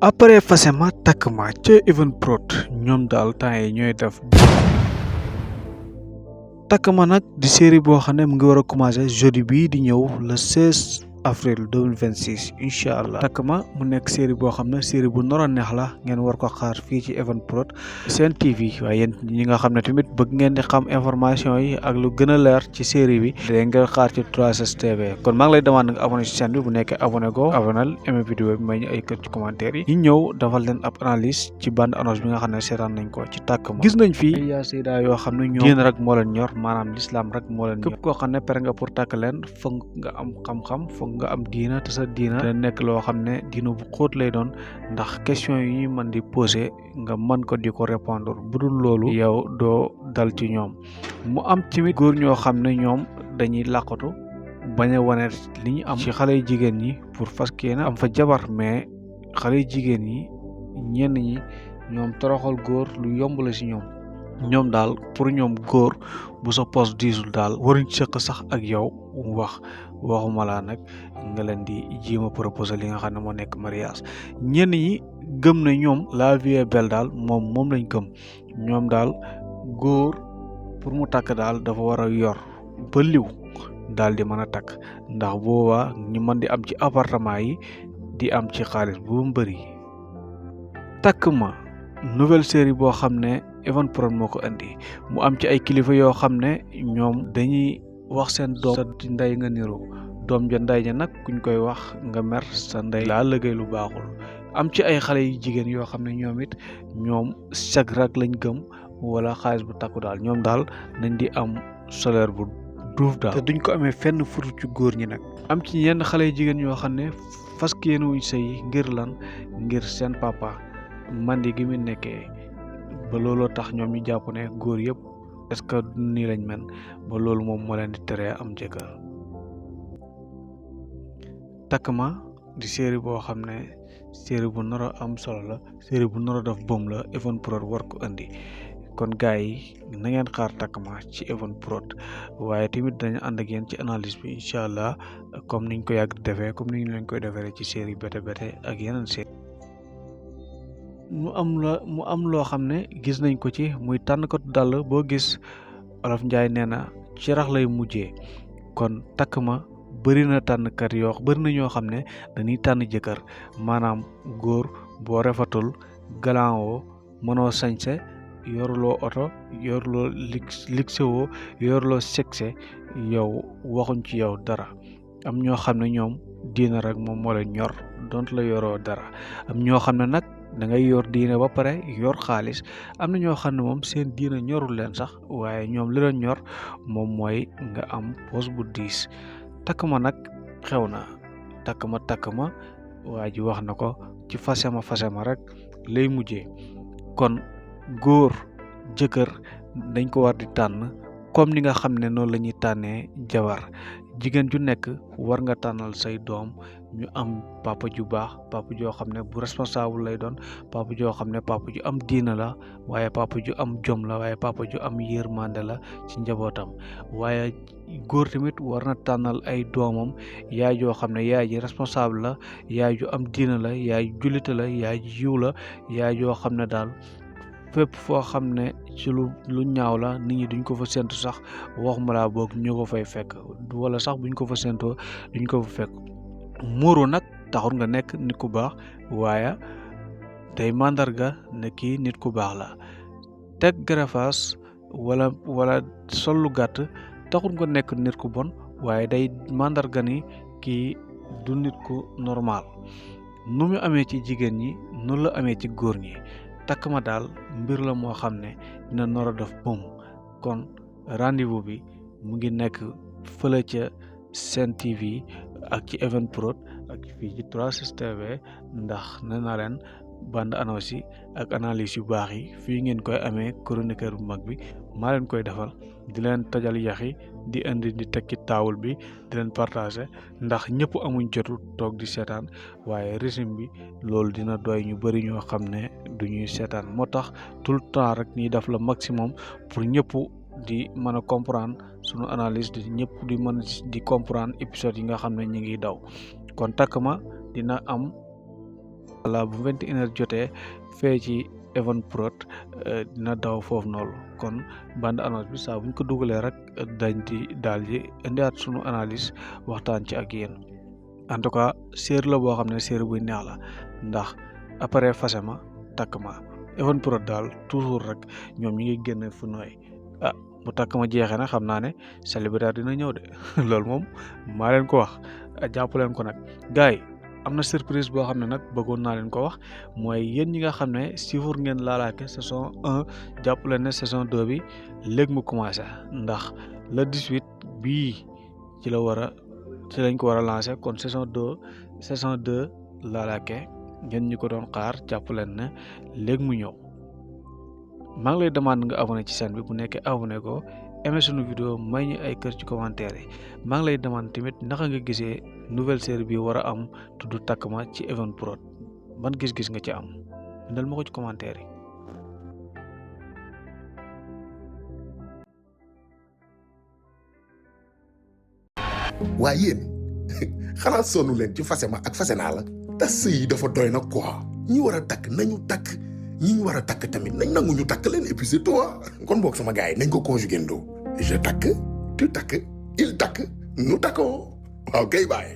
après Fasema Takma ca Evenprod ñoom daal temps yi ñooy def Takma nag di série boo xam ne mu ngi war a commencé jeudi bii di ñëw le 16 avril 2026 incha allah. Takma mu nekk série boo xam ne série bu noroon neex la ngeen war ko xaar fii ci Evenprod Sen TV waaye yéen ñi nga xam ne tamit bëgg ngeen di xam information yi ak lu gën a leer ci série bi da ngeen xaar ci 3STV kon maa ngi lay demande nga abonné ci chaîne bi bu nekkee abonné go abonal aimé vidéo bi may ñu ay kër ci commentaire yi ñu ñëw defal leen ab analyse ci bande annonce bi nga xam ne seetaan nañ ko ci Takma gis nañ fi yaa sayda yoo xam ne ñoom diine rek moo leen ñor maanaam l'islam rek moo leen ñor képp koo xam ne pare nga pour takk leen foog nga am xam-xam foog nga am diina te sa diina da nekk loo xam ne diina bu xóot lay doon ndax question yi ñuy mën di poser nga mën ko di ko répondre bu dul loolu yow doo dal ci ñoom mu am tamit góor ñoo xam ne ñoom dañuy làqatu bañ a wane li ñu am ci xale yu jigéen ñi pour fas yéene am fa jabar mais xale yu jigéen ñi ñenn ñi ñoom toroxal góor lu yomb la ci ñoom daal pour ñoom góor bu sa poste diisul daal waruñ sëq sax ak yow waxuma laa nag nga leen di jéem a proposer li nga xam ne moo nekk mariage ñenn ñi gëm na ñoom la vie est belle daal moom lañ gëm ñoom daal góor pour mu takk daal dafa war a yor ba liw daal di mën a takk ndax boobaa ñu mën di am ci appartement yi di am ci xaalis bu mbëri Takma nouvelle série boo xam ne Evenprod moo ko indi mu am ci ay kilifa yoo xam ne ñoom dañuy wax seen doom sa ndey nga niru doom ja ndey ja nag kuñ koy wax nga mer sa ndey laa liggéey lu baaxul am ci ay xale yu jigéen yoo xam ne ñoom it ñoom sag rek lañ gëm wala xaalis bu takku daal ñoom daal nañ di am salaire bu duuf daal te duñ ko amee fenn furu ci góor ñi nag am ci yenn xale yu jigéen yoo xam ne fas yéene wuñ sëy ngir lan ngir seen papa mandi gi mu nekkee ba looloo tax ñoom ñu jàpp ne góor yëpp est-ce que nii lañ mel ba loolu moom moo leen di teree am jëkkër Takma di série boo xam ne série bu nar a am solo la série bu nar a def bëm la Evenprod war ko indi kon gars yi na ngeen xaar Takma ci Evenprod waaye tamit dañu ànd ak yéen ci analyse bi incha allah comme niñ ko yàgg defee comme niñ leen koy defee ci série Bété Bété ak yeneen série mu am loo xam ne gis nañ ko ci muy tànnkatu dàll boo gis Olof Njaay nee na ci rax lay mujjee kon Takma bëri na tànnkat bëri na ñoo xam ne dañuy tànn jëkkër maanaam góor boo refatul galanwoo mënoo sañse yoruloo oto yoruloo ligsewoo yoruloo sexe yow waxuñ ci yow dara am ñoo xam ne ñoom diina rek moom moo leen ñor dont la yoroo dara am ñoo xam ne nag da ngay yor diine ba pare yor xaalis am na ñoo xam ne moom seen diine ñorul leen sax waaye ñoom li leen ñor moom mooy nga am poos bu diis Takma nag xew na Takma waa ji wax na ko ci Fasema rek lay mujjee kon góor jëkkër dañ ko war di tànn comme ni nga xam ne noonu la ñuy tànnee jabar jigéen ju nekk war nga tànnal say doom ñu am papa ju baax papa joo xam ne bu responsable lay doon papa joo xam ne papa ju am diina la waaye papa ju am jom la waaye papa ju am yërmande la ci njabootam waaye góor tamit war na tànnal ay doomam yaay joo xam ne yaay ji responsable la yaay ju am diina la yaay jullite la yaay ju yiw la yaay joo xam ne daal fépp foo xam ne ci lu ñaaw la nit ñi duñ ko fa séntu sax waxuma laa boog ñu ko fay fekk wala sax buñ ko fa séntoo duñ ko fa fekk muuru nag taxul nga nekk nit ku baax waaye day màndarga ne kii nit ku baax la teg garafaas wala sol lu gàtt taxul nga nekk nit ku bon waaye day màndarga ni kii du nit ku normal nu mu amee ci jigéen ñi noonu la amee ci góor ñi Takma daal mbir la moo xam ne dina nar a def bëm kon rendez-vous bi mu ngi nekk fële ca Sen TV ak ci Evenprod ak fii ci 3STV ndax nee naa leen bande annonce yi ak analyse yu baax yi fii ngeen koy amee chroniqueur bu mag bi maa leen koy defal di leen tajal yaxi di indi di tekki taawul bi di leen partagé ndax ñëpp amuñ jotu toog di seetaan waaye régime bi loolu dina doy ñu bëri ñoo xam ne du ñuy seetaan moo tax tout le temps rek ñuy def le maximum pour ñëpp di mën a comprendre sunu analyse di ñëpp di mën di comprendre épisode yi nga xam ne ñu ngi daw kon Takma dina am allah bu 21h jotee fee ci Evenprod dina daw foofu noonu kon bande annonce bi saa buñ ko dugalee rek dañ di daal di indiwaat sunu analyse waxtaan ci ak yéen en tout cas série la boo xam ne série buy neex la ndax après fase ma takk ma Evenprod daal toujours rek ñoom ñi ngi génn fu nooy bu takk ma jeexee nag xam naa ne célibataire dina ñëw de loolu moom maa leen ko wax jàpp leen ko nag gars yi am na surprise boo xam ne nag bëggoon naa leen ko wax mooy yéen ñi nga xam ne suivre ngeen Laalaake saison 1 jàpp leen ne saison 2 bi léegi mu commencé ndax le 18 bii ci lañ ko war a lancé kon saison 2 Laalaake ngeen ñi ko doon xaar jàpp leen ne léegi mu ñëw maa ngi lay demande nga abonné ci chaîne bi bu nekkee abonné ko aimé sunu vidéo may ñu ay kër ci commentaire yi maa ngi lay demande tamit naka nga gisee nouvelle série bi war a am tudd takk ma ci Evenprod ban gis-gis nga ci am bindal ma ko ci commentaire yi. waaye yéen xanaa sonnu leen ci fase ma ak fase naa la tas sëy yi dafa doy na quoi ñi war a takk nañu takk ñi ñu war a takk tamit nañ nangu ñu takk leen et puis c'est tout kon boog sama gars yi nañ ko conjuguer ndoo je takk tu takk il takk nu takkoo waaw kay bàyyi